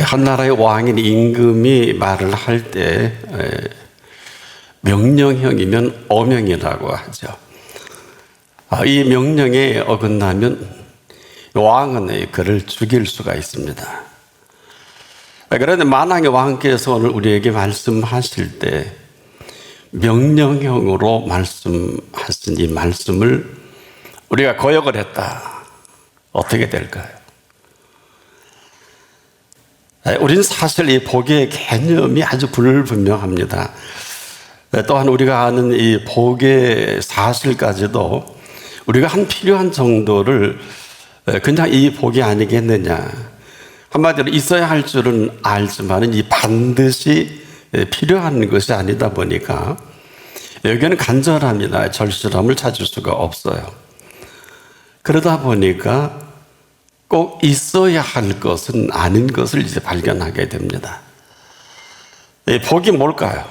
한 나라의 왕인 임금이 말을 할 때 명령형이면 어명이라고 하죠. 이 명령에 어긋나면 왕은 그를 죽일 수가 있습니다. 그런데 만왕의 왕께서 오늘 우리에게 말씀하실 때 명령형으로 말씀하신 이 말씀을 우리가 거역을 했다. 어떻게 될까요? 우린 사실 이 복의 개념이 아주 불분명합니다. 또한 우리가 아는 이 복의 사실까지도 우리가 한 필요한 정도를 그냥 이 복이 아니겠느냐. 한마디로 있어야 할 줄은 알지만 이 반드시 필요한 것이 아니다 보니까 여기는 간절함이나 절실함을 찾을 수가 없어요. 그러다 보니까 꼭 있어야 할 것은 아닌 것을 이제 발견하게 됩니다. 복이 뭘까요?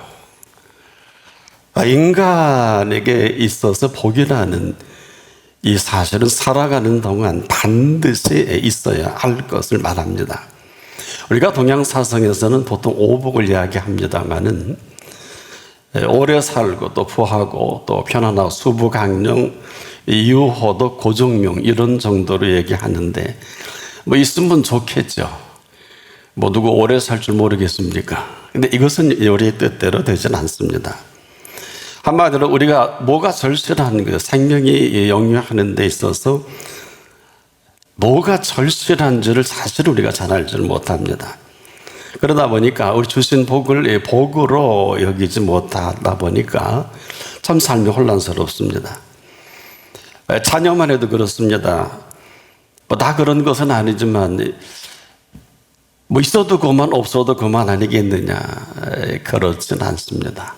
인간에게 있어서 복이라는 이 사실은 살아가는 동안 반드시 있어야 할 것을 말합니다. 우리가 동양사상에서는 보통 오복을 이야기합니다만은 오래 살고 또 부하고 또 편안하고 수부강령, 유호도 고정명 이런 정도로 얘기하는데 뭐 있으면 좋겠죠. 뭐 누구 오래 살 줄 모르겠습니까? 근데 이것은 우리의 뜻대로 되진 않습니다. 한마디로 우리가 뭐가 절실한 그 생명이 영위하는 데 있어서 뭐가 절실한지를 사실 우리가 잘 알지를 못합니다. 그러다 보니까 우리 주신 복을 복으로 여기지 못하다 보니까 참 삶이 혼란스럽습니다. 자녀만 해도 그렇습니다. 뭐 다 그런 것은 아니지만 뭐 있어도 그만 없어도 그만 아니겠느냐, 그렇진 않습니다.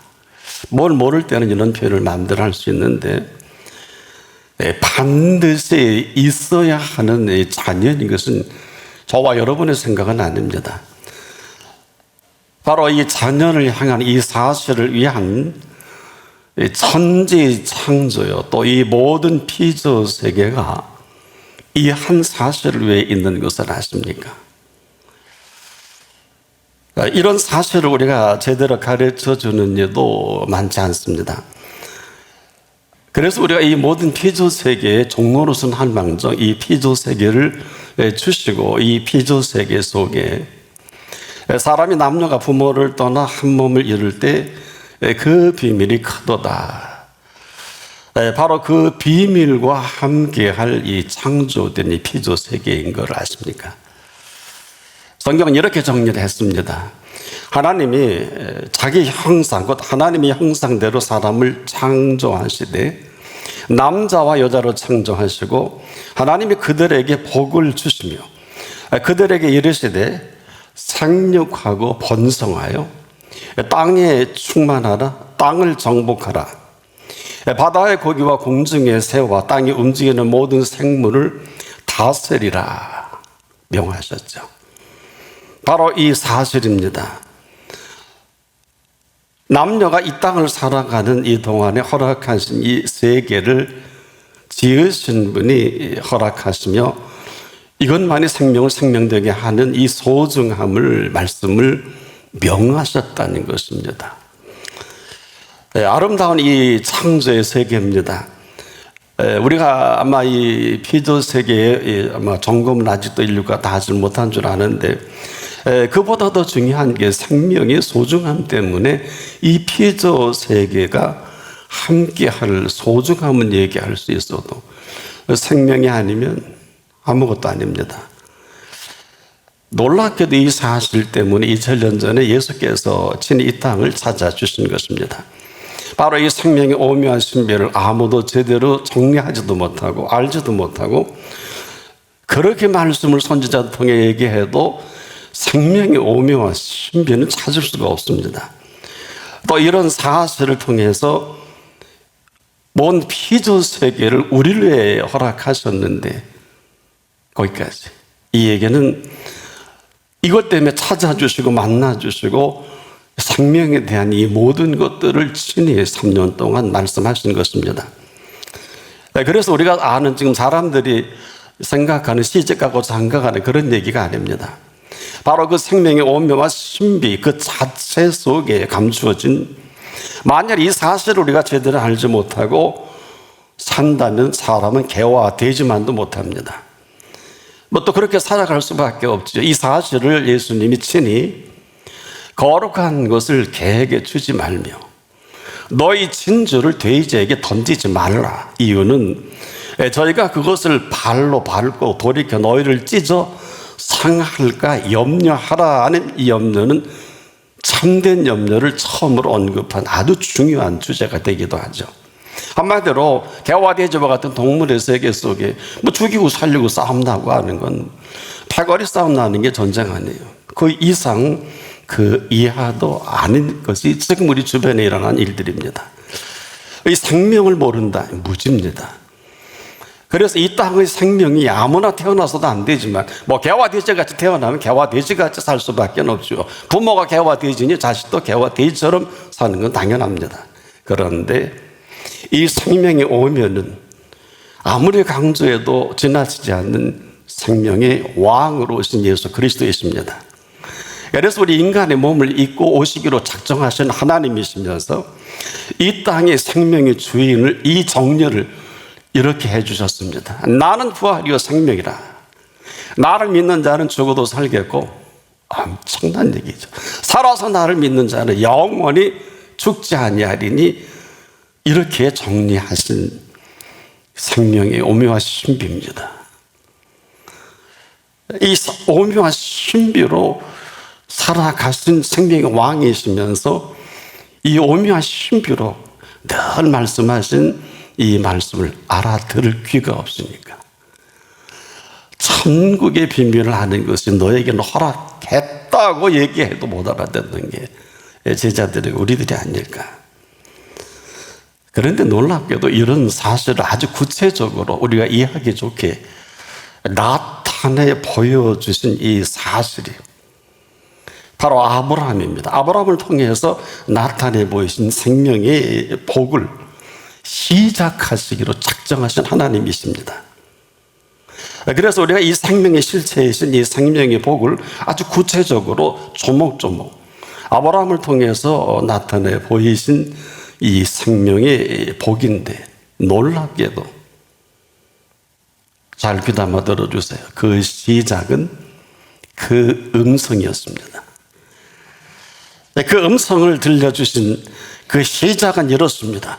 뭘 모를 때는 이런 표현을 마음대로 할 수 있는데 반드시 있어야 하는 자녀인 것은 저와 여러분의 생각은 아닙니다. 바로 이 자녀를 향한 이 사실을 위한 천지 창조요, 또 이 모든 피조 세계가 이 한 사실을 위해 있는 것을 아십니까? 이런 사실을 우리가 제대로 가르쳐 주는 예도 많지 않습니다. 그래서 우리가 이 모든 피조 세계의 종로로서는 한망정 이 피조 세계를 주시고 이 피조 세계 속에 사람이 남녀가 부모를 떠나 한 몸을 이룰 때 그 비밀이 크도다. 바로 그 비밀과 함께할 이 창조된 이 피조 세계인 걸 아십니까? 성경은 이렇게 정리를 했습니다. 하나님이 자기 형상, 곧 하나님의 형상대로 사람을 창조하시되 남자와 여자로 창조하시고 하나님이 그들에게 복을 주시며 그들에게 이르시되 생육하고 번성하여 땅에 충만하라, 땅을 정복하라, 바다의 고기와 공중의 새와 땅에 움직이는 모든 생물을 다스리라 명하셨죠. 바로 이 사실입니다. 남녀가 이 땅을 살아가는 이 동안에 허락하신 이 세계를 지으신 분이 허락하시며 이것만이 생명을 생명되게 하는 이 소중함을 말씀을 명하셨다는 것입니다. 아름다운 이 창조의 세계입니다. 우리가 아마 이 피조 세계에 아마 점검을 아직도 인류가 다 하지 못한 줄 아는데 그보다 더 중요한 게 생명의 소중함 때문에 이 피조 세계가 함께할 소중함은 얘기할 수 있어도 생명이 아니면 아무것도 아닙니다. 놀랍게도 이 사실 때문에 2000년 전에 예수께서 친히 이 땅을 찾아주신 것입니다. 바로 이 생명의 오묘한 신비를 아무도 제대로 정리하지도 못하고 알지도 못하고 그렇게 말씀을 선지자를 통해 얘기해도 생명의 오묘한 신비는 찾을 수가 없습니다. 또 이런 사실을 통해서 먼 피조 세계를 우리를 위해 허락하셨는데 거기까지. 이 얘기는 이것 때문에 찾아주시고 만나주시고 생명에 대한 이 모든 것들을 친히 3년 동안 말씀하신 것입니다. 그래서 우리가 아는 지금 사람들이 생각하는 시집가고 장가가는 그런 얘기가 아닙니다. 바로 그 생명의 오묘와 신비 그 자체 속에 감추어진, 만약 이 사실을 우리가 제대로 알지 못하고 산다면 사람은 개화되지만도 못합니다. 뭐 또 그렇게 살아갈 수밖에 없죠. 이 사실을 예수님이 친히 거룩한 것을 개에게 주지 말며 너희 진주를 돼지에게 던지지 말라. 이유는 저희가 그것을 발로 밟고 돌이켜 너희를 찢어 상할까 염려하라는 이 염려는 참된 염려를 처음으로 언급한 아주 중요한 주제가 되기도 하죠. 한마디로 개와 돼지와 같은 동물의 세계 속에 뭐 죽이고 살리고 싸움 나고 하는 건 패거리 싸움 나는 게 전쟁 아니에요. 그 이상 그 이하도 아닌 것이 지금 우리 주변에 일어난 일들입니다. 이 생명을 모른다, 무지입니다. 그래서 이 땅의 생명이 아무나 태어나서도 안 되지만 뭐 개와 돼지같이 태어나면 개와 돼지같이 살 수밖에 없죠. 부모가 개와 돼지니 자식도 개와 돼지처럼 사는 건 당연합니다. 그런데 이 생명이 오면은 아무리 강조해도 지나치지 않는 생명의 왕으로 오신 예수 그리스도이십니다. 그래서 우리 인간의 몸을 입고 오시기로 작정하신 하나님이시면서 이 땅의 생명의 주인을, 이 정렬을 이렇게 해주셨습니다. 나는 부활이요 생명이라. 나를 믿는 자는 죽어도 살겠고, 엄청난 얘기죠. 살아서 나를 믿는 자는 영원히 죽지 아니하리니, 이렇게 정리하신 생명의 오묘한 신비입니다. 이 오묘한 신비로 살아가신 생명의 왕이시면서 이 오묘한 신비로 늘 말씀하신 이 말씀을 알아들을 귀가 없으니까 천국의 비밀을 아는 것이 너에게는 허락했다고 얘기해도 못 알아듣는 게 제자들의 우리들이 아닐까. 그런데 놀랍게도 이런 사실을 아주 구체적으로 우리가 이해하기 좋게 나타내 보여주신 이 사실이 바로 아브라함입니다. 아브라함을 통해서 나타내 보이신 생명의 복을 시작하시기로 작정하신 하나님이십니다. 그래서 우리가 이 생명의 실체이신 이 생명의 복을 아주 구체적으로 조목조목 아브라함을 통해서 나타내 보이신 이 생명의 복인데, 놀랍게도 잘 귀담아 들어주세요. 그 시작은 그 음성이었습니다. 그 음성을 들려주신 그 시작은 이렇습니다.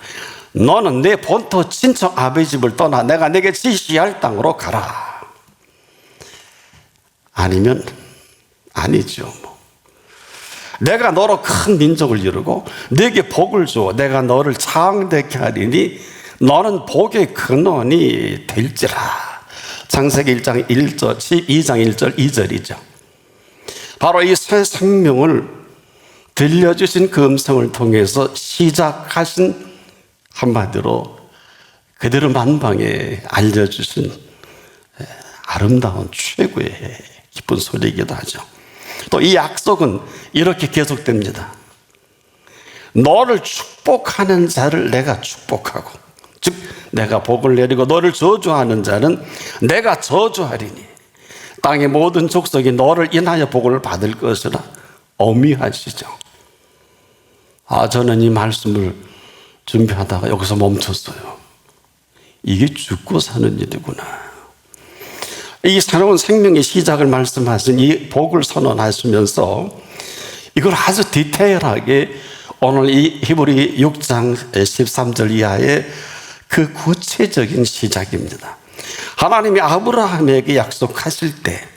너는 내 본토 친척 아버지 집을 떠나 내가 내게 지시할 땅으로 가라. 아니면 아니죠. 내가 너로 큰 민족을 이루고 네게 복을 주어 내가 너를 창대케 하리니 너는 복의 근원이 될지라. 창세기 1장 1절, 12장 1절 2절이죠. 바로 이 새 생명을 들려주신 그 음성을 통해서 시작하신, 한마디로 그대로 만방에 알려주신 아름다운 최고의 기쁜 소리이기도 하죠. 또 이 약속은 이렇게 계속됩니다. 너를 축복하는 자를 내가 축복하고, 즉 내가 복을 내리고 너를 저주하는 자는 내가 저주하리니 땅의 모든 족속이 너를 인하여 복을 받을 것이라 어미하시죠. 저는 이 말씀을 준비하다가 여기서 멈췄어요. 이게 죽고 사는 일이구나. 이 새로운 생명의 시작을 말씀하신 이 복을 선언하시면서 이걸 아주 디테일하게 오늘 이 히브리 6장 13절 이하의 그 구체적인 시작입니다. 하나님이 아브라함에게 약속하실 때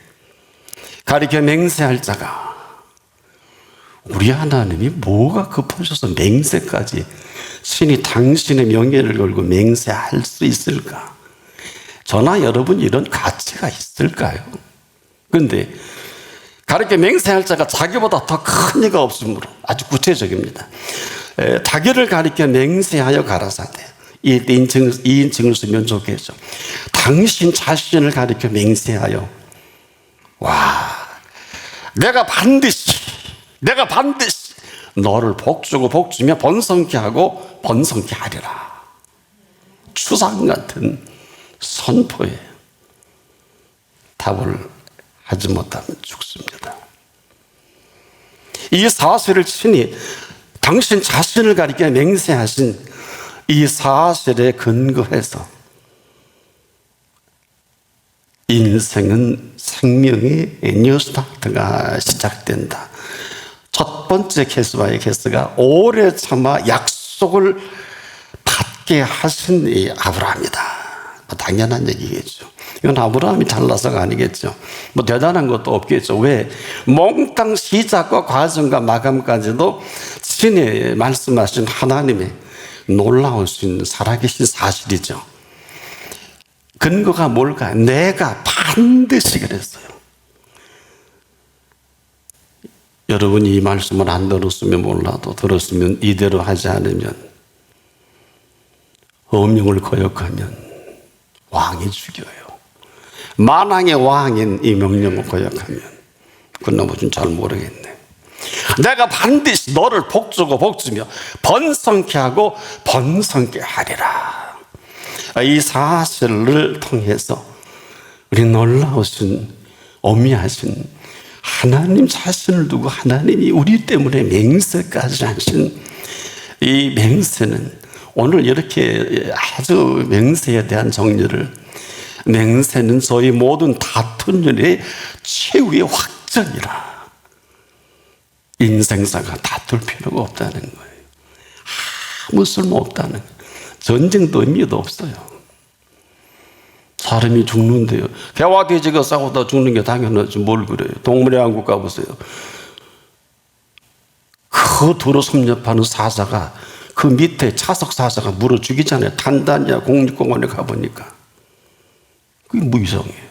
가리켜 맹세할 자가, 우리 하나님이 뭐가 급하셔서 맹세까지 신이 당신의 명예를 걸고 맹세할 수 있을까? 저나 여러분 이런 가치가 있을까요? 그런데 가르쳐 맹세할 자가 자기보다 더 큰 이가 없으므로 아주 구체적입니다. 자기를 가르쳐 맹세하여 가라사대. 이인칭을 쓰면 좋겠죠. 당신 자신을 가르쳐 맹세하여, 내가 반드시 너를 복주고 복주며 번성케 하고 번성케 하리라. 추상 같은 선포에 답을 하지 못하면 죽습니다. 이 사실을 친히 당신 자신을 가리켜 맹세하신 이 사실에 근거해서 인생은 생명의 뉴스타트가 시작된다. 첫 번째 개수와의 개수가 오래 참아 약속을 받게 하신 이 아브라함이다. 당연한 얘기겠죠. 이건 아브라함이 잘나서가 아니겠죠. 뭐 대단한 것도 없겠죠. 왜? 몽땅 시작과 과정과 마감까지도 신이 말씀하신 하나님의 놀라우신 살아계신 사실이죠. 근거가 뭘까? 내가 반드시 그랬어요. 여러분이 이 말씀을 안 들었으면 몰라도 들었으면 이대로 하지 않으면, 엄령을 거역하면 왕이 죽여요. 만왕의 왕인 이 명령을 거역하면 그놈은 잘 모르겠네. 내가 반드시 너를 복주고 복주며 번성케 하고 번성케 하리라. 이 사실을 통해서 우리 놀라우신 어미하신 하나님 자신을 두고 하나님이 우리 때문에 맹세까지 하신 이 맹세는, 오늘 이렇게 아주 맹세에 대한 정리를, 맹세는 저희 모든 다툰 일의 최후의 확정이라. 인생사가 다툴 필요가 없다는 거예요. 아무 쓸모없다는 거예요. 전쟁도 의미도 없어요. 사람이 죽는데요. 개와 돼지가 싸우다 죽는 게 당연하지 뭘 그래요. 동물의 왕국 가보세요. 그 도로 섭렵하는 사자가 그 밑에 차석 사자가 물어 죽이잖아요. 탄다니아 국립공원에 가보니까. 그게 뭐 이상해요.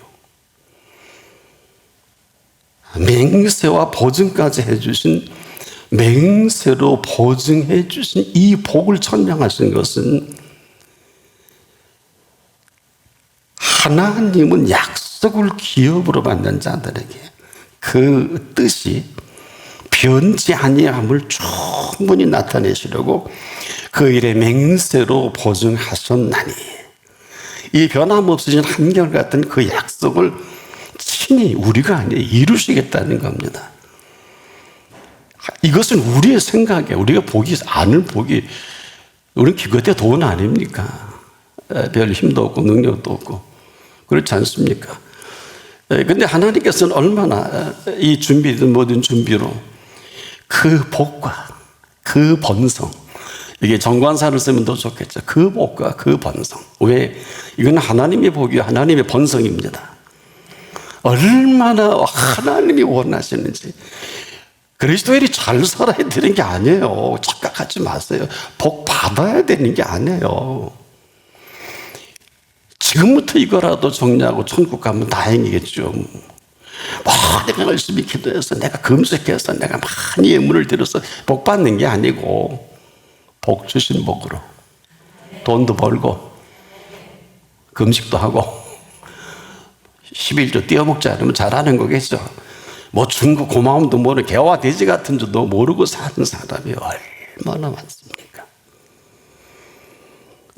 맹세와 보증까지 해주신, 맹세로 보증해 주신 이 복을 천명하신 것은, 하나님은 약속을 기업으로 받는 자들에게 그 뜻이 변치 아니함을 충분히 나타내시려고 그 일의 맹세로 보증하셨나니, 이 변함없으신 한결같은 그 약속을 친히 우리가 아니라 이루시겠다는 겁니다. 이것은 우리의 생각에, 우리가 보기, 아는 보기, 우리는 기껏해 돈 아닙니까? 별 힘도 없고 능력도 없고 그렇지 않습니까? 근데 하나님께서는 얼마나 이 준비든 모든 준비로 그 복과 그 번성, 이게 정관사를 쓰면 더 좋겠죠. 그 복과 그 번성. 왜? 이건 하나님의 복이 하나님의 번성입니다. 얼마나 하나님이 원하시는지. 그리스도인이 잘 살아야 되는 게 아니에요. 착각하지 마세요. 복 받아야 되는 게 아니에요. 지금부터 이거라도 정리하고 천국 가면 다행이겠죠. 내가 열심히 기도해서, 내가 금식해서, 내가 많이 예물을 드려서 복 받는 게 아니고, 복 주신 복으로 돈도 벌고 금식도 하고 11조 띄어먹지 않으면 잘하는 거겠죠. 뭐 준 거 고마움도 모르는 개와 돼지 같은 줄도 모르고 사는 사람이 얼마나 많습니까?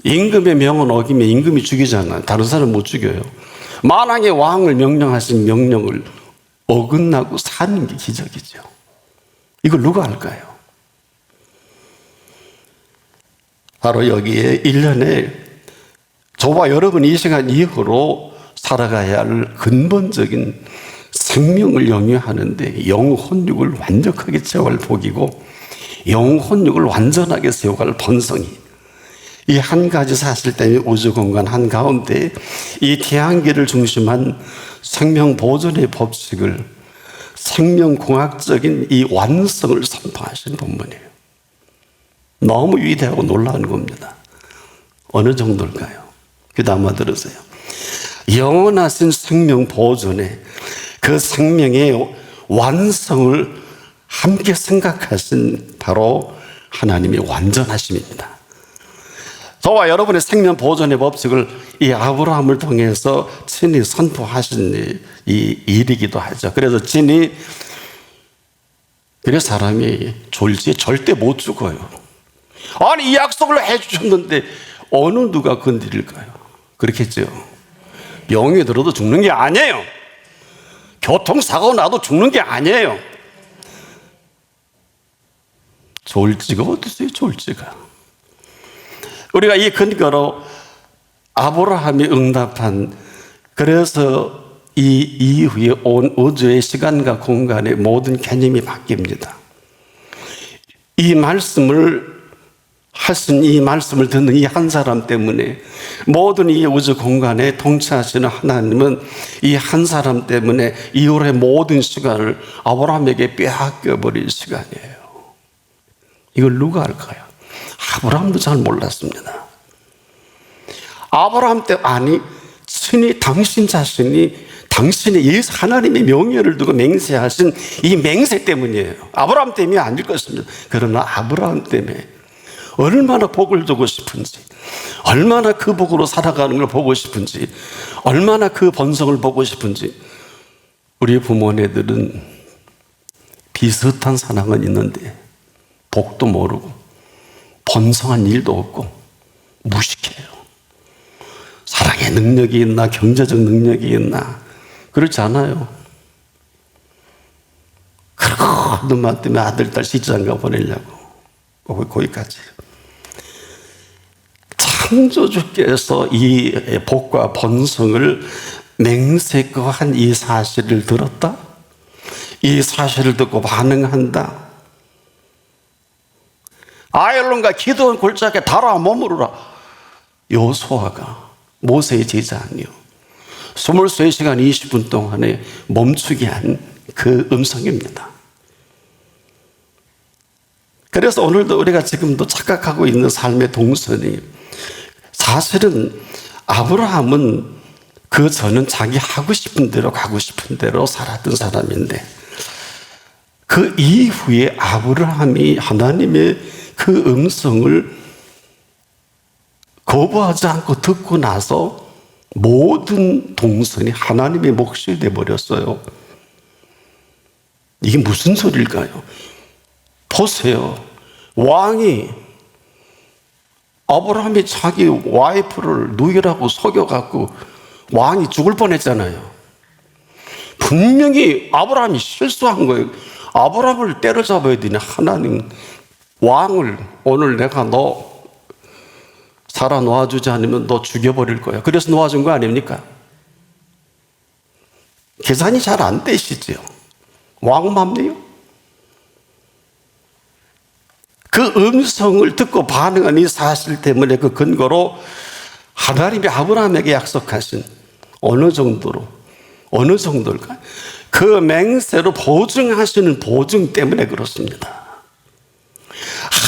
임금의 명은 어기면 임금이 죽이잖아요. 다른 사람 못 죽여요. 만왕의 왕을 명령하신 명령을 어긋나고 사는 게 기적이죠. 이걸 누가 할까요? 바로 여기에 1년에 저와 여러분이 이 시간 이후로 살아가야 할 근본적인 생명을 영위하는데 영혼육을 완벽하게 채워갈 복이고, 영혼육을 완전하게 세워갈 번성이, 이 한 가지 사실 때문에 우주 공간 한가운데 이 태양계를 중심한 생명 보존의 법칙을, 생명공학적인 이 완성을 선포하시는 본문이에요. 너무 위대하고 놀라운 겁니다. 어느 정도일까요? 귀담아 들으세요. 영원하신 생명 보존에 그 생명의 완성을 함께 생각하신 바로 하나님의 완전하심입니다. 저와 여러분의 생명 보존의 법칙을 이 아브라함을 통해서 친히 선포하신 이 일이기도 하죠. 그래서 친히, 그래서 사람이 졸지에 절대 못 죽어요. 아니, 이 약속을 해주셨는데 어느 누가 건드릴까요? 그렇겠죠. 병이 들어도 죽는 게 아니에요. 교통사고 나도 죽는 게 아니에요. 좋을지가 어딨어요, 좋을지가. 우리가 이 근거로 아브라함이 응답한, 그래서 이 이후에 온 우주의 시간과 공간의 모든 개념이 바뀝니다. 이 말씀을 하신, 이 말씀을 듣는 이 한 사람 때문에 모든 이 우주 공간에 통치하시는 하나님은 이 한 사람 때문에 이후의 모든 시간을 아브라함에게 빼앗겨 버릴 시간이에요. 이걸 누가 알까요? 아브라함도 잘 몰랐습니다. 아브라함 때, 아니 친히 당신 자신이 당신의 예수 하나님의 명예를 두고 맹세하신 이 맹세 때문이에요. 아브라함 때문이 아닐 것입니다. 그러나 아브라함 때문에 얼마나 복을 주고 싶은지, 얼마나 그 복으로 살아가는 걸 보고 싶은지, 얼마나 그 번성을 보고 싶은지. 우리 부모네들은 비슷한 사랑은 있는데 복도 모르고 번성한 일도 없고 무식해요. 사랑의 능력이 있나, 경제적 능력이 있나, 그렇지 않아요. 그리고 눈만 뜨면 아들, 딸 시집장가 보내려고 거기까지. 창조주께서 이 복과 번성을 맹세한 이 사실을 들었다, 이 사실을 듣고 반응한다. 아이론과 기도원 골짜기에 달아 머무르라. 여호수아가 모세의 제자 아니요, 23시간 20분 동안에 멈추게 한 그 음성입니다. 그래서 오늘도 우리가 지금도 착각하고 있는 삶의 동선이, 사실은 아브라함은 그 전은 자기 하고 싶은 대로 가고 싶은 대로 살았던 사람인데, 그 이후에 아브라함이 하나님의 그 음성을 거부하지 않고 듣고 나서 모든 동선이 하나님의 몫이 되어버렸어요. 이게 무슨 소리일까요? 보세요. 왕이, 아브라함이 자기 와이프를 누이라고 속여갖고 왕이 죽을 뻔했잖아요. 분명히 아브라함이 실수한 거예요. 아브라함을 때려잡아야 되냐. 하나님, 왕을 오늘 내가 너 살아 놓아주지 않으면 너 죽여버릴 거야. 그래서 놓아준 거 아닙니까? 계산이 잘 안 되시죠? 왕맘이요? 그 음성을 듣고 반응한 이 사실 때문에, 그 근거로 하나님이 아브라함에게 약속하신 어느 정도일까? 그 맹세로 보증하시는 보증 때문에 그렇습니다.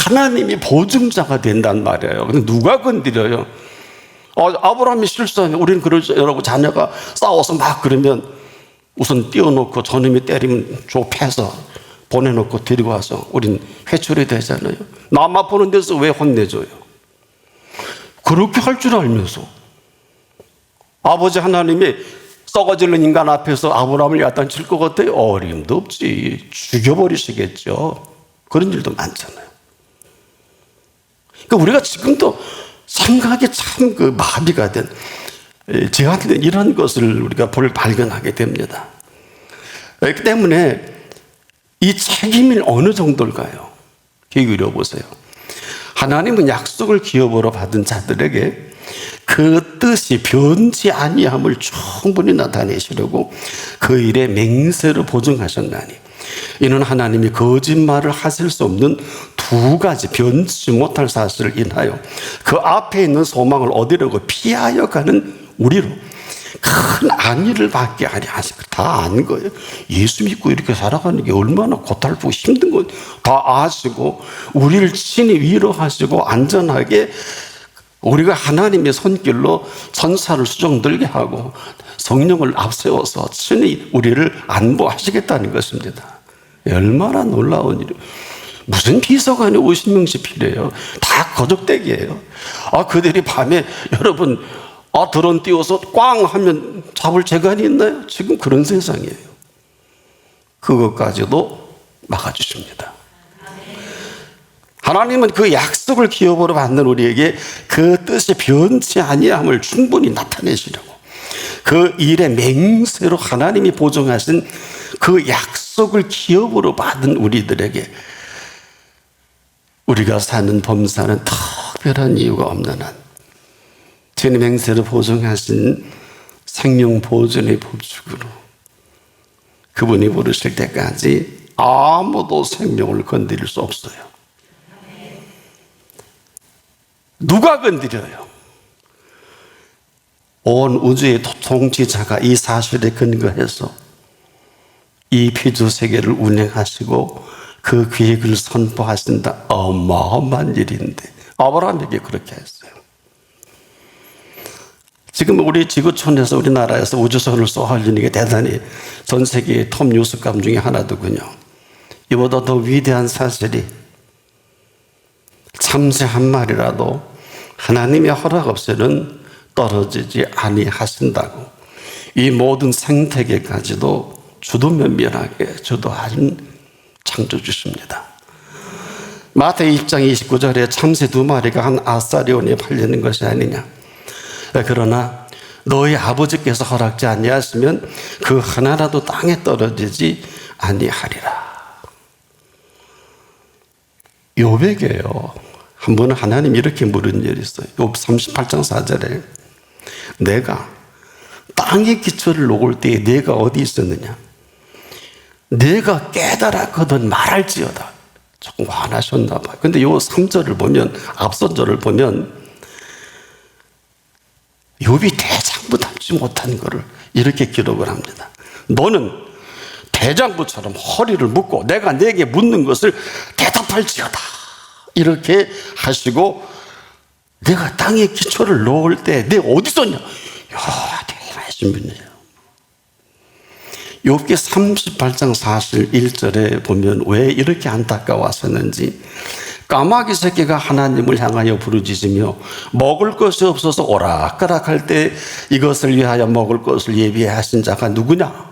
하나님이 보증자가 된단 말이에요. 근데 누가 건드려요? 아브라함이 실수하면 우리는 그러고 자녀가 싸워서 막 그러면 우선 띄워놓고 저놈이 때리면 좁혀서 보내놓고 데리고 와서 우린 회초리 되잖아요. 남 보는 데서 왜 혼내줘요? 그렇게 할 줄 알면서 아버지 하나님이 썩어지는 인간 앞에서 아브라함을 야단칠 것 같아요? 어림도 없지. 죽여버리시겠죠. 그런 일도 많잖아요. 그러니까 우리가 지금도 생각이 참 그 마비가 된, 제한된 이런 것을 우리가 발견하게 됩니다. 그렇기 때문에 이 책임이 어느 정도일까요? 기울여 보세요. 하나님은 약속을 기업으로 받은 자들에게 그 뜻이 변치 아니함을 충분히 나타내시려고 그 일에 맹세로 보증하셨나니, 이는 하나님이 거짓말을 하실 수 없는 두 가지 변치 못할 사실을 인하여 그 앞에 있는 소망을 얻으려고 피하여 가는 우리로 큰 안위를 받게 하리 하시고, 다 아는 거예요. 예수 믿고 이렇게 살아가는 게 얼마나 고달프고 힘든 거 다 아시고, 우리를 친히 위로하시고 안전하게 우리가 하나님의 손길로 천사를 수종들게 하고 성령을 앞세워서 친히 우리를 안보하시겠다는 것입니다. 얼마나 놀라운 일이에요. 무슨 비서관이 50명씩 필요해요. 다 거적대기예요. 그들이 밤에 여러분 드론 띄워서 꽝 하면 잡을 재간이 있나요? 지금 그런 세상이에요. 그것까지도 막아주십니다. 하나님은 그 약속을 기업으로 받는 우리에게 그 뜻이 변치 아니함을 충분히 나타내시려고, 그 일의 맹세로 하나님이 보증하신 그 약속을 기업으로 받은 우리들에게 우리가 사는 범사는 특별한 이유가 없는 한 주님 행세를 보증하신 생명 보존의 법칙으로 그분이 부르실 때까지 아무도 생명을 건드릴 수 없어요. 누가 건드려요? 온 우주의 통치자가 이 사실에 근거해서 이 피조 세계를 운행하시고 그 계획을 선포하신다. 어마어마한 일인데 아브라함에게 그렇게 했어요. 지금 우리 지구촌에서 우리나라에서 우주선을 쏘아올리는 게 대단히 전 세계의 톱 뉴스감 중에 하나더군요. 이보다 더 위대한 사실이 참새 한 마리라도 하나님의 허락 없이는 떨어지지 아니하신다고 이 모든 생태계까지도 주도면밀하게 주도하는 창조주십니다. 마태의 6장 29절에 참새 2마리가 한 아사리온에 팔리는 것이 아니냐. 그러나 너희 아버지께서 허락지 아니하시면 그 하나라도 땅에 떨어지지 아니하리라. 욥에게요. 한 번은 하나님 이렇게 물은 일이 있어요. 욥 38장 4절에 내가 땅의 기초를 놓을 때에 내가 어디 있었느냐. 내가 깨달았거든 말할지어다. 조금 화나셨나 봐요. 근데 요 3절을 보면 앞선 절을 보면 욥이 대장부 닮지 못한 것을 이렇게 기록을 합니다. 너는 대장부처럼 허리를 묶고 내가 내게 묻는 것을 대답할지어다. 이렇게 하시고 내가 땅의 기초를 놓을 때 내가 어디 있었냐. 대단하신 분이에요. 욥기 38장 41절에 보면 왜 이렇게 안타까워하셨는지 까마귀 새끼가 하나님을 향하여 부르짖으며 먹을 것이 없어서 오락가락할 때 이것을 위하여 먹을 것을 예비하신 자가 누구냐?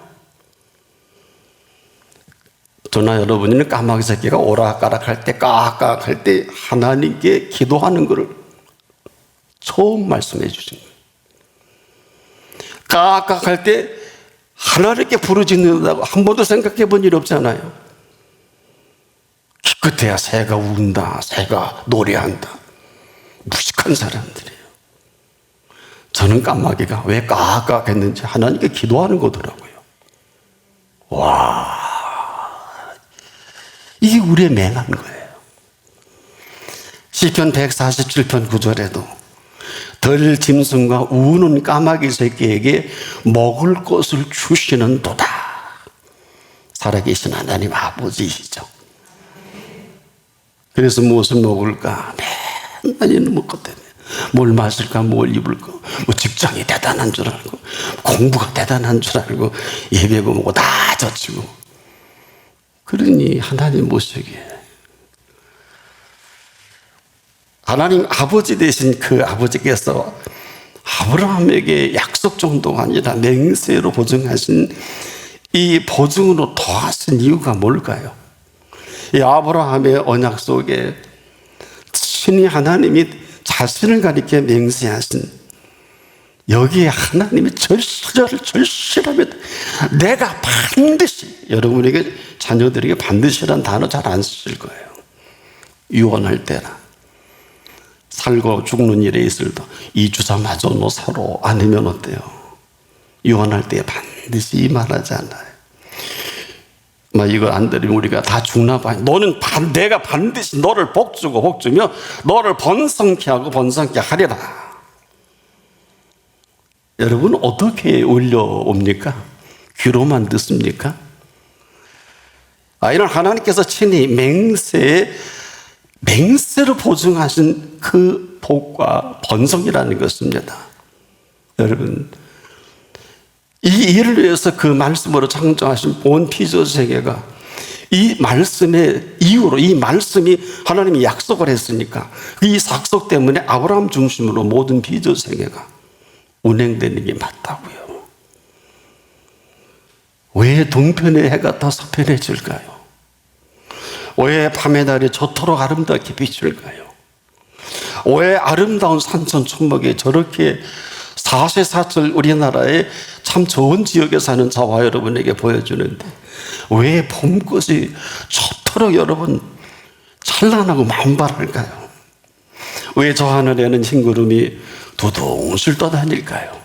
저나 여러분은 까마귀 새끼가 오락가락할 때 까악까악할 때 하나님께 기도하는 것을 처음 말씀해 주신 거예요. 까악까악할 때 하나님께 부르짖는다고 한 번도 생각해 본 일 없잖아요. 기껏해야 새가 운다, 새가 노래한다. 무식한 사람들이에요. 저는 까마귀가 왜 까악까악 했는지 하나님께 기도하는 거더라고요. 와, 이게 우리의 맹한 거예요. 시편 147편 9절에도 덜 짐승과 우는 까마귀 새끼에게 먹을 것을 주시는 도다. 살아계신 하나님 아버지이시죠. 그래서 무엇을 먹을까? 맨날 있는 먹고 때문에 뭘 마실까? 뭘 입을까? 뭐 직장이 대단한 줄 알고 공부가 대단한 줄 알고 예배고 뭐고 다 젖히고 그러니 하나님 모시기에 하나님 아버지 되신 그 아버지께서 아브라함에게 약속 정도가 아니라 맹세로 보증하신 이 보증으로 더하신 이유가 뭘까요? 이 아브라함의 언약 속에 친히 하나님이 자신을 가리켜 맹세하신 여기에 하나님이 절실하며 내가 반드시 여러분에게 자녀들에게 반드시라는 단어 잘 안 쓰실 거예요. 유언할 때나 살고 죽는 일에 있을 때 이 주사마저 너 살아 아니면 어때요? 유언할 때 반드시 이 말하지 않아요. 이걸 안 들으면 우리가 다 죽나 봐요. 너는 내가 반드시 너를 복주고 복주며 너를 번성케 하고 번성케 하리라. 여러분 어떻게 올려옵니까? 귀로만 듣습니까? 이런 하나님께서 친히 맹세로 보증하신 그 복과 번성이라는 것입니다. 여러분 이 일을 위해서 그 말씀으로 창조하신 온 피조 세계가 이 말씀의 이유로 이 말씀이 하나님이 약속을 했으니까 이 약속 때문에 아브라함 중심으로 모든 피조 세계가 운행되는 게 맞다고요. 왜 동편의 해가 더 서편해질까요? 왜 밤의 달이 저토록 아름답게 비출까요? 왜 아름다운 산천 천목에 저렇게 사시사철 우리나라의 참 좋은 지역에 사는 저와 여러분에게 보여주는데 왜 봄꽃이 저토록 여러분 잘 산란하고 만발할까요? 왜 저 하늘에는 흰구름이 두둥실 떠다닐까요?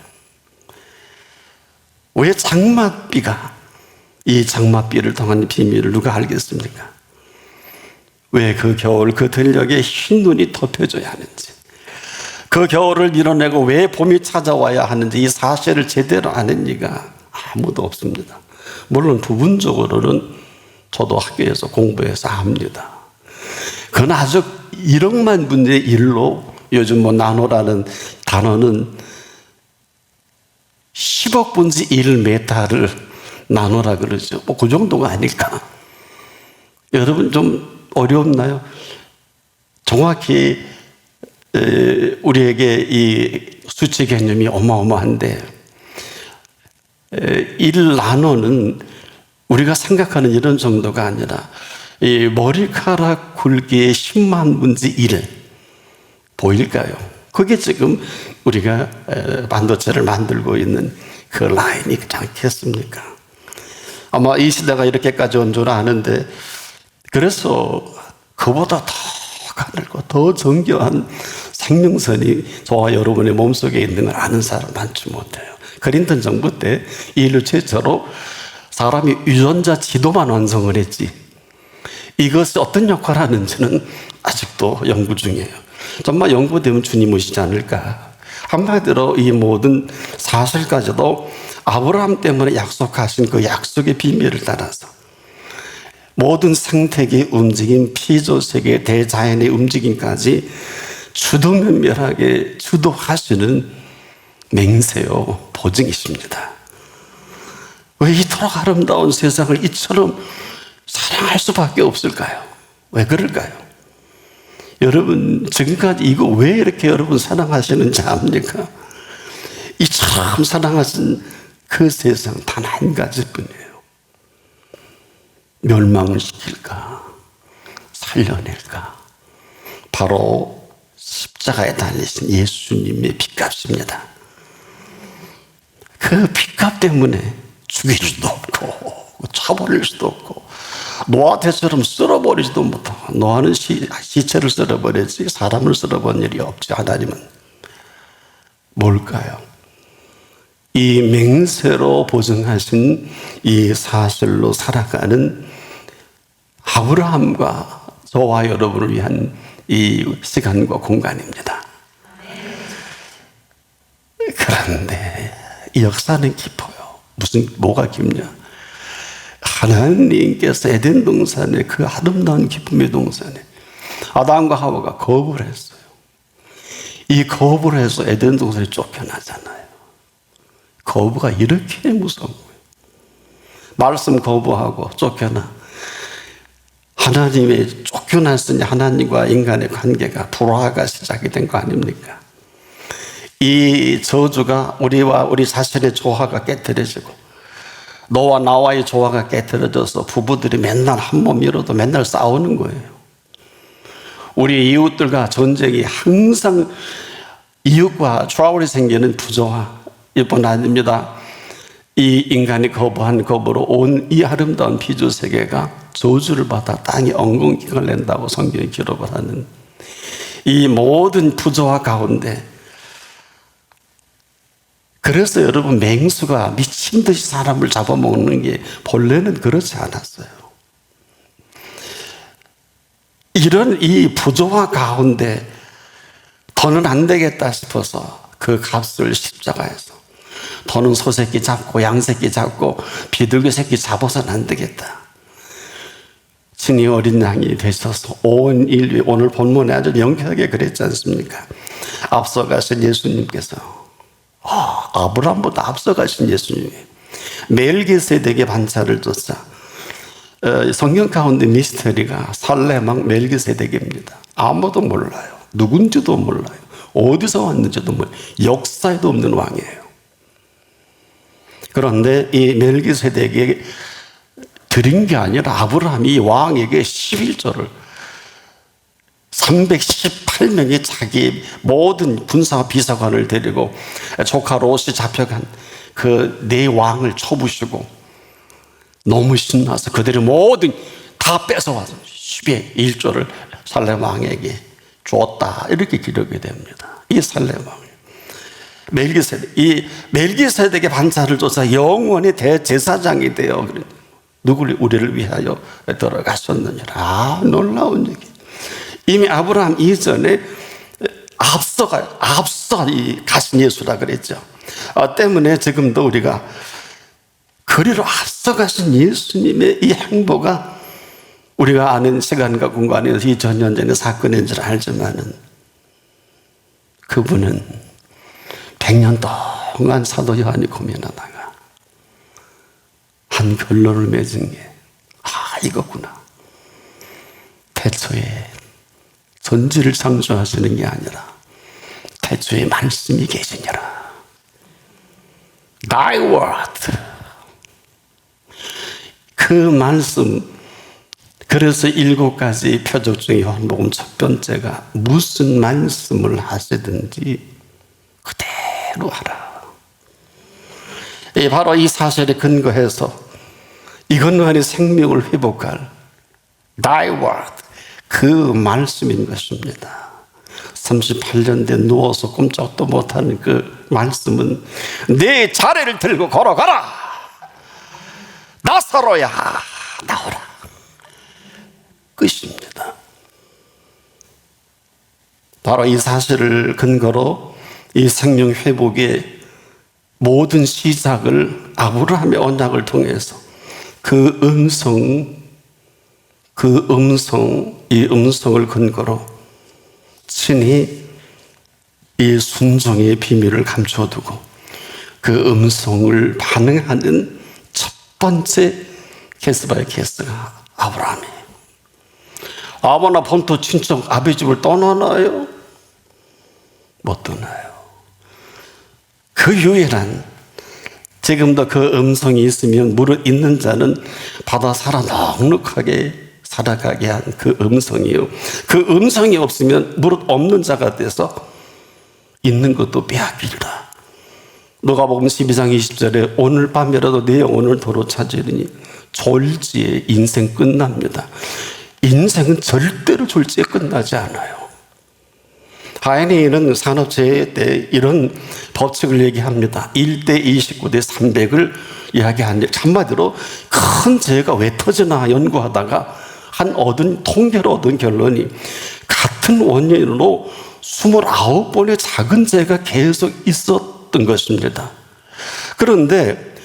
왜 장맛비가, 이 장맛비를 통한 비밀을 누가 알겠습니까? 왜 그 겨울 그 들녘에 흰 눈이 덮여줘야 하는지, 그 겨울을 밀어내고 왜 봄이 찾아와야 하는지, 이 사실을 제대로 아는 이가 아무도 없습니다. 물론 부분적으로는 저도 학교에서 공부해서 압니다. 그러나 아주 1억만 분의 1로 요즘 나노라는 단어는 10억 분의 1 메타를 나노라 그러죠. 그 정도가 아닐까. 여러분 좀 어렵나요? 정확히 우리에게 이 수치 개념이 어마어마한데, 1 나노는 우리가 생각하는 이런 정도가 아니라 이 머리카락 굵기의 10만 분의 1 보일까요? 그게 지금 우리가 반도체를 만들고 있는 그 라인이지 않겠습니까? 아마 이 시대가 이렇게까지 온 줄 아는데, 그래서 그보다 더 가늘고 더 정교한 생명선이 저와 여러분의 몸속에 있는 걸 아는 사람 많지 못해요. 클린턴 정부 때 인류 최초로 사람이 유전자 지도만 완성을 했지, 이것이 어떤 역할을 하는지는 아직도 연구 중이에요. 정말 연구되면 주님 오시지 않을까. 한마디로 이 모든 사실까지도 아브라함 때문에 약속하신 그 약속의 비밀을 따라서 모든 생태계의 움직임, 피조세계, 대자연의 움직임까지 주도면밀하게 주도하시는 맹세요 보증이십니다. 왜 이토록 아름다운 세상을 이처럼 사랑할 수밖에 없을까요? 왜 그럴까요? 여러분 지금까지 이거 왜 이렇게 여러분 사랑하시는지 압니까? 이처럼 사랑하신 그 세상 단 한 가지뿐이에요. 멸망을 시킬까? 살려낼까? 바로 십자가에 달리신 예수님의 핏값입니다. 그 핏값 때문에 죽일 수도 없고 쳐버릴 수도 없고 노아처럼 쓸어버리지도 못하고, 노아는 시체를 쓸어버렸지 사람을 쓸어본 일이 없지. 하나님은 뭘까요? 이 맹세로 보증하신 이 사실로 살아가는 아브라함과 저와 여러분을 위한 이 시간과 공간입니다. 그런데 이 역사는 깊어요. 뭐가 깊냐? 하나님께서 에덴 동산에, 그 아름다운 기쁨의 동산에 아담과 하와가 거부를 했어요. 이 거부를 해서 에덴 동산에 쫓겨나잖아요. 거부가 이렇게 무서운 거예요. 말씀 거부하고 쫓겨나 하나님의 쫓겨났으니 하나님과 인간의 관계가 불화가 시작이 된 거 아닙니까? 이 저주가 우리와 우리 자신의 조화가 깨트려지고 너와 나와의 조화가 깨트려져서 부부들이 맨날 한 몸이로도 맨날 싸우는 거예요. 우리 이웃들과 전쟁이 항상 이웃과 트러블이 생기는 부조화 일뿐 아닙니다. 이 인간이 거부한 거부로 온 이 아름다운 피조 세계가 저주를 받아 땅이 엉겅퀴를 낸다고 성경이 기록을 하는 이 모든 부조화 가운데, 그래서 여러분 맹수가 미친 듯이 사람을 잡아먹는 게 본래는 그렇지 않았어요. 이런 이 부조화 가운데 더는 안 되겠다 싶어서 그 값을 십자가에서, 더는 소새끼 잡고 양새끼 잡고 비둘기 새끼 잡아서는 안 되겠다. 친히 어린 양이 되셔서 온 인류, 오늘 본문에 아주 명쾌하게 그랬지 않습니까? 앞서가신 예수님께서, 아브라함보다 앞서가신 예수님이 멜기세덱의 반차를 줬자. 성경 가운데 미스터리가 살레망 멜기세덱입니다. 아무도 몰라요. 누군지도 몰라요. 어디서 왔는지도 몰라요. 역사에도 없는 왕이에요. 그런데 이 멜기세덱이 드린 게 아니라 아브라함이 이 왕에게 11조를 318명의 자기 모든 군사 비서관을 데리고 조카 롯이 잡혀간 그 네 왕을 쳐부시고 너무 신나서 그들이 모든 다 뺏어와서 11조를 살렘 왕에게 줬다. 이렇게 기록이 됩니다. 이 살렘 왕. 멜기세덱. 이 멜기세덱의 반차를 줘서 영원히 대제사장이 되어 누구를 우리를 위하여 들어가셨느니라. 아, 놀라운 얘기. 이미 아브라함 이전에 앞서 가신 예수라 그랬죠. 때문에 지금도 우리가 그리로 앞서가신 예수님의 이 행보가 우리가 아는 시간과 공간에서 2000년 전의 사건인 줄 알지만은 그분은 100년 동안 사도 요한이 고민하다가 한 결론을 맺은 게 이거구나. 태초에 전지를 창조하시는 게 아니라 태초에 말씀이 계시니라. Thy word. 그 말씀. 그래서 7가지 표적 중에 요한복음 첫 번째가 무슨 말씀을 하시든지 그대로 하라. 바로 이 사실에 근거해서 이것만이 생명을 회복할 Thy word. 그 말씀인 것입니다. 38년 된 누워서 꼼짝도 못하는 그 말씀은 내 자리를 들고 걸어가라. 나사로야 나오라. 끝입니다. 바로 이 사실을 근거로 이 생명 회복의 모든 시작을 아브라함의 언약을 통해서 그 이 음성을 근거로 친히 이 순종의 비밀을 감춰두고 그 음성을 반응하는 첫 번째 게스바의 게스가 아브라함이에요. 아버나 본토 친척 아버지 집을 떠나나요? 못 떠나요. 그 유일한 지금도 그 음성이 있으면 무릇 있는 자는 바다 살아 넉넉하게 살아가게 한 그 음성이요. 그 음성이 없으면 무릇 없는 자가 돼서 있는 것도 빼앗기리라. 누가복음 12장 20절에 오늘 밤이라도 내 영혼을 도로 찾으리니 졸지에 인생 끝납니다. 인생은 절대로 졸지에 끝나지 않아요. 하인이는 산업재해 때 이런 법칙을 얘기합니다. 1대 29대 300을 이야기하는데 한마디로 큰 재해가 왜 터지나 연구하다가 통계로 얻은 결론이 같은 원인으로 29번의 작은 재해가 계속 있었던 것입니다. 그런데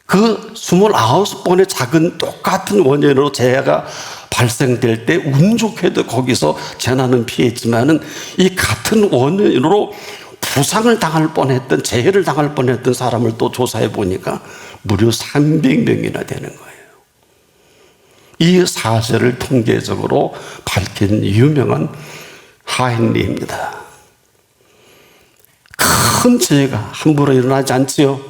그 29번의 작은 똑같은 원인으로 재해가 발생될 때 운 좋게도 거기서 재난은 피했지만은 이 같은 원인으로 부상을 당할 뻔했던 재해를 당할 뻔했던 사람을 또 조사해 보니까 무려 300명이나 되는 거예요. 이 사실을 통계적으로 밝힌 유명한 하인리입니다. 큰 재해가 함부로 일어나지 않지요.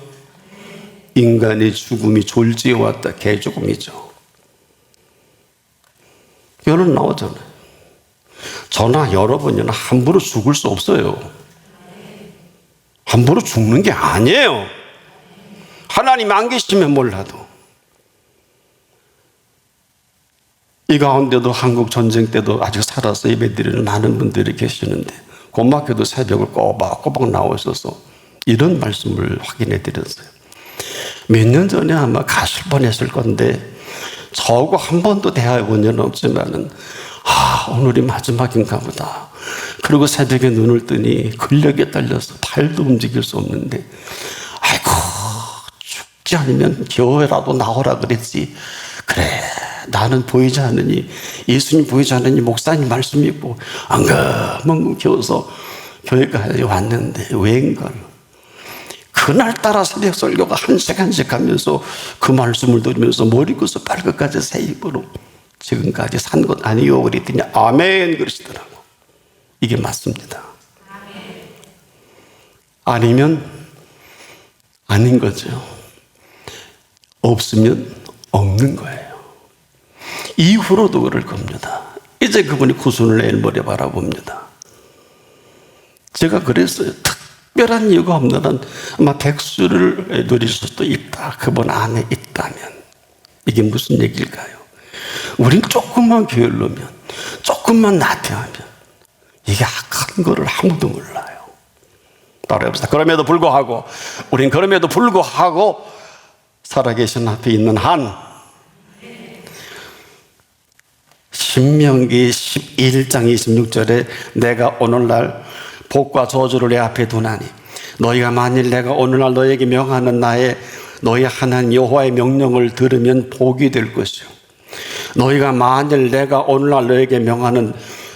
인간의 죽음이 졸지에 왔다. 개죽음이죠. 결론 나오잖아요. 저나 여러분이나 함부로 죽을 수 없어요. 함부로 죽는 게 아니에요. 하나님 안 계시면 몰라도. 이 가운데도 한국 전쟁 때도 아직 살아서 예배드리는 많은 분들이 계시는데 고맙게도 새벽을 꼬박꼬박 나오셔서 이런 말씀을 확인해 드렸어요. 몇 년 전에 아마 가실 뻔했을 건데 저하고 한 번도 대화해 본 적은 없지만은 오늘이 마지막인가 보다. 그리고 새벽에 눈을 뜨니 근력에 딸려서 발도 움직일 수 없는데 아이고 죽지 않으면 겨우라도 나오라 그랬지. 그래 나는 보이지 않으니 예수님 보이지 않으니 목사님 말씀 믿고 엉금엉금 겨워서 교회까지 왔는데 웬걸 그날따라 새벽 설교가 한 시간씩 가면서 그 말씀을 들으면서 머리부터 발끝까지 새 입으로 지금까지 산 것 아니요 그랬더니 아멘 그러시더라고. 이게 맞습니다. 아니면 아닌 거죠. 없으면 없는 거예요. 이후로도 그럴 겁니다. 이제 그분이 구순을 내일모레 바라봅니다. 제가 그랬어요. 특별한 이유가 없는 한 아마 백수를 누릴 수도 있다. 그분 안에 있다면. 이게 무슨 얘기일까요? 우린 조금만 게을르면, 조금만 나태하면 이게 악한 거를 아무도 몰라요. 따라해봅시다. 그럼에도 불구하고 살아계신 앞에 있는 한 신명기 11장 26절에 내가 오늘날 복과 저주를 내 앞에 두나니 너희가 만일 내가 오늘날 너희에게 명하는 너희 하나님 여호와의 명령을 들으면 복이 될 것이요 너희가 만일 내가 오늘날 너희에게 명하는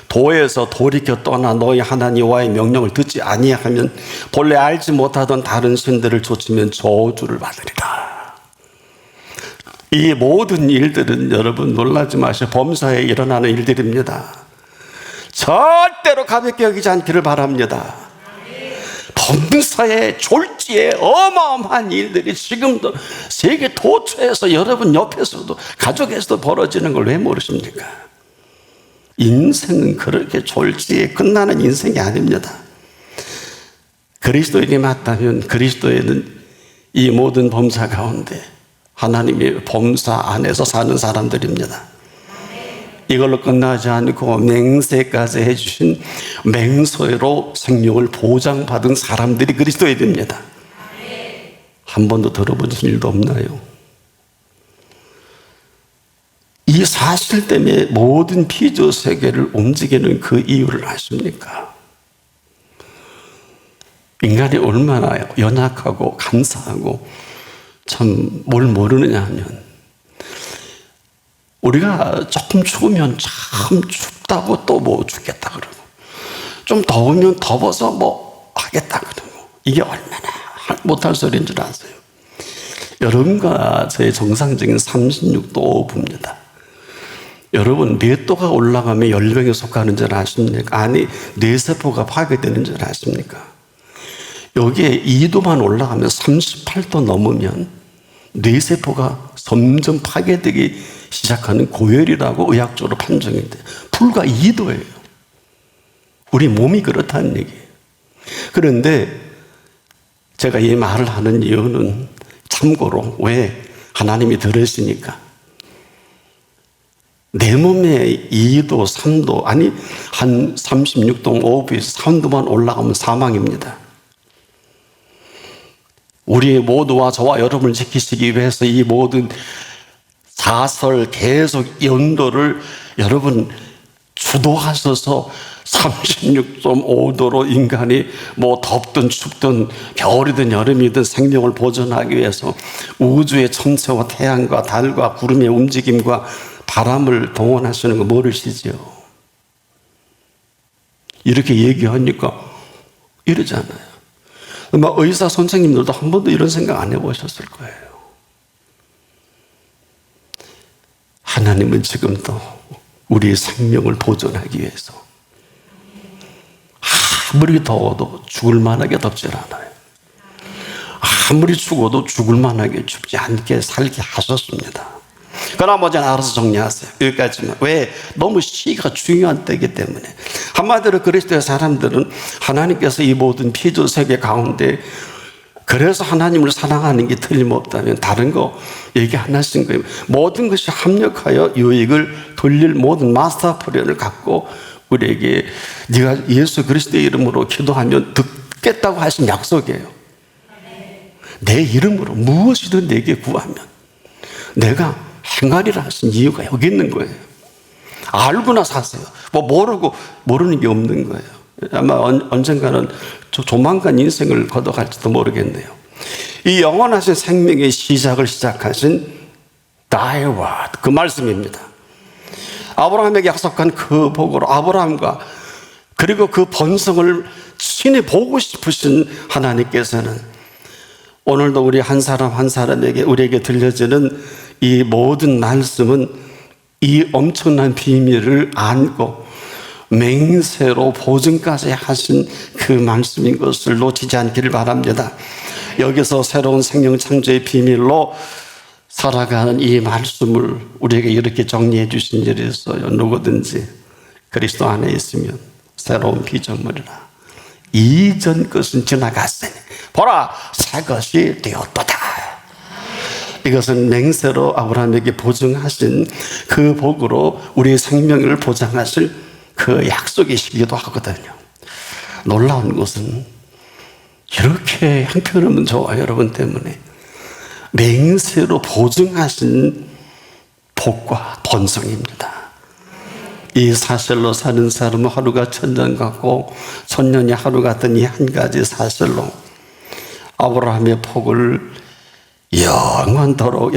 도에서 돌이켜 떠나 너희 하나님 여호와의 명령을 듣지 아니하면 본래 알지 못하던 다른 신들을 좇으면 저주를 받으리라. 이 모든 일들은 여러분 놀라지 마시고 범사에 일어나는 일들입니다. 절대로 가볍게 여기지 않기를 바랍니다. 범사에 졸지에 어마어마한 일들이 지금도 세계 도처에서 여러분 옆에서도 가족에서도 벌어지는 걸 왜 모르십니까? 인생은 그렇게 졸지에 끝나는 인생이 아닙니다. 그리스도인이 맞다면 그리스도에는 이 모든 범사 가운데 하나님의 범사 안에서 사는 사람들입니다. 이걸로 끝나지 않고 맹세까지 해주신 맹세로 생명을 보장받은 사람들이 그리스도인입니다. 한 번도 들어보신 일도 없나요? 이 사실 때문에 모든 피조 세계를 움직이는 그 이유를 아십니까? 인간이 얼마나 연약하고 간사하고 참 뭘 모르느냐 하면 우리가 조금 추우면 참 춥다고 또 뭐 죽겠다 그러고 좀 더우면 더워서 뭐 하겠다 그러고 이게 얼마나 못할 소리인 줄 아세요? 여러분과 저의 정상적인 36도 5부입니다. 여러분 몇 도가 올라가면 열병에 속하는 줄 아십니까? 아니 뇌세포가 파괴되는 줄 아십니까? 여기에 2도만 올라가면 38도 넘으면 뇌세포가 점점 파괴되기 시작하는 고열이라고 의학적으로 판정이 돼요. 불과 2도예요. 우리 몸이 그렇다는 얘기예요. 그런데 제가 이 말을 하는 이유는 참고로 왜 하나님이 들으시니까 내 몸에 2도, 3도 아니 한 36도, 5도에서 3도만 올라가면 사망입니다. 우리 모두와 저와 여러분을 지키시기 위해서 이 모든 사설 계속 연도를 여러분 주도하셔서 36.5도로 인간이 뭐 덥든 춥든 겨울이든 여름이든 생명을 보존하기 위해서 우주의 천체와 태양과 달과 구름의 움직임과 바람을 동원하시는 거 모르시죠? 이렇게 얘기하니까 이러잖아요. 아마 의사 선생님들도 한 번도 이런 생각 안 해보셨을 거예요. 하나님은 지금도 우리의 생명을 보존하기 위해서 아무리 더워도 죽을 만하게 덥질 않아요. 아무리 추워도 죽을 만하게 춥지 않게 살게 하셨습니다. 그러나 뭐든 알아서 정리하세요. 여기까지만. 왜? 너무 시가 중요한 때이기 때문에. 한마디로 그리스도의 사람들은 하나님께서 이 모든 피조 세계 가운데 그래서 하나님을 사랑하는 게 틀림없다면 다른 거 얘기 안 하신 거예요. 모든 것이 합력하여 유익을 돌릴 모든 마스터 플랜을 갖고 우리에게 네가 예수 그리스도의 이름으로 기도하면 듣겠다고 하신 약속이에요. 내 이름으로 무엇이든 내게 구하면 내가 행하리라 하신 이유가 여기 있는 거예요. 알고나 사세요. 뭐 모르고 모르는 게 없는 거예요. 아마 언젠가는 조만간 인생을 거둬갈지도 모르겠네요. 이 영원하신 생명의 시작을 시작하신 Thy word, 그 말씀입니다. 아브라함에게 약속한 그 복으로 아브라함과 그리고 그 번성을 친히 보고 싶으신 하나님께서는 오늘도 우리 한 사람 한 사람에게 우리에게 들려지는 이 모든 말씀은 이 엄청난 비밀을 안고 맹세로 보증까지 하신 그 말씀인 것을 놓치지 않기를 바랍니다. 여기서 새로운 생명 창조의 비밀로 살아가는 이 말씀을 우리에게 이렇게 정리해 주신 일이 있어요. 누구든지 그리스도 안에 있으면 새로운 피조물이라. 이전 것은 지나갔으니 보라 새 것이 되었도다. 이것은 맹세로 아브라함에게 보증하신 그 복으로 우리의 생명을 보장하실 그 약속이시기도 하거든요. 놀라운 것은 이렇게 형편없는 저와 여러분 때문에 맹세로 보증하신 복과 번성입니다. 이 사실로 사는 사람은 하루가 천년 같고 천년이 하루 같은 이 한 가지 사실로 아브라함의 복을 영원토록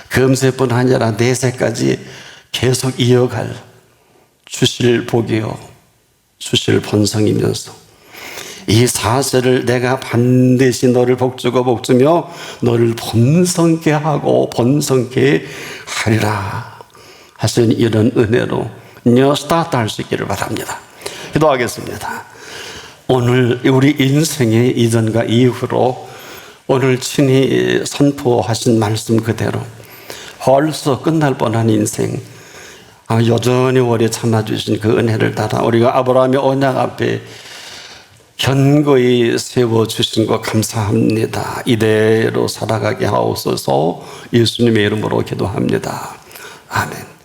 금세뿐 아니라 내세까지 계속 이어갈 주실 복이요 주실 번성이면서 이 사실을 내가 반드시 너를 복주고 복주며 너를 번성케 하고 번성케 하리라 하신 이런 은혜로 스타트할 수 있기를 바랍니다. 기도하겠습니다. 오늘 우리 인생의 이전과 이후로 오늘 친히 선포하신 말씀 그대로 벌써 끝날 뻔한 인생 여전히 오래 참아주신 그 은혜를 따라 우리가 아브라함의 언약 앞에 견고히 세워주신 것 감사합니다. 이대로 살아가게 하옵소서. 예수님의 이름으로 기도합니다. 아멘.